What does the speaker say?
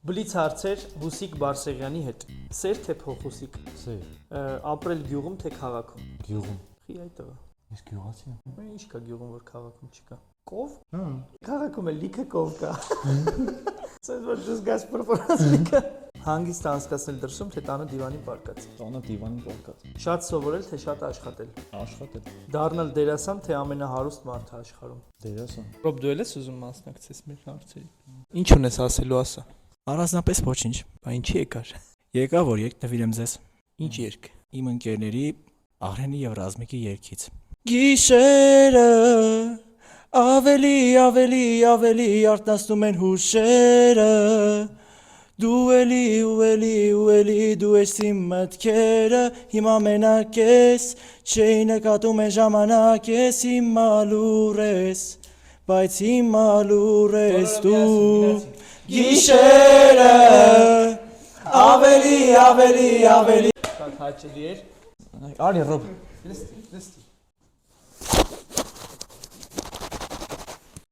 Բլից հարցեր Հուսիկ Բարսեղյանի հետ։ Սեր թե փոխուսիկ։ Սեր։ Ապրել գյուղում թե քաղաքում։ Գյուղում։ Խի այդ տղա։ Ես գյուղացի եմ։ Ինչ կա գյուղում, որ քաղաքում չկա։ Կով։ Հա։ Քաղաքում էլ լիքը կով կա։ Սենց որ դուս գաս պրոպորացիկա։ Հանգիստ անցկացնել դրսում թե տանը դիվանին պարկած։ Տանը դիվանին պարկած։ Շատ սովորել թե շատ աշխատել։ Աշխատել։ Դառնալ դերասան թե ամենահարուստ մարդը աշխարհում։ Դերասան։ Ռոբ դու ես ուզում մասնակցես մեր հարցերին։ Ինչ ունես ասելու ասա։ Առանձնապես ոչինչ։ Բա ինչի եկար։ Եկա որ երկ նվիրեմ ձեզ Ինչ երկ։ իմ ընկերների Աղրենի եւ Ռազմիկի երգից։ Գիշերը ավելի արթնացնում են հուշերը Դու էլի դու ես իմ մտքերը հիմա մենակ ես Չէի նկատում են ժամանակ ես հիմա լուր ես Բայց հիմա լուր ես դու Գիշերը ավելի Շատ հաճելի էր։ Արի ռոբ Լստի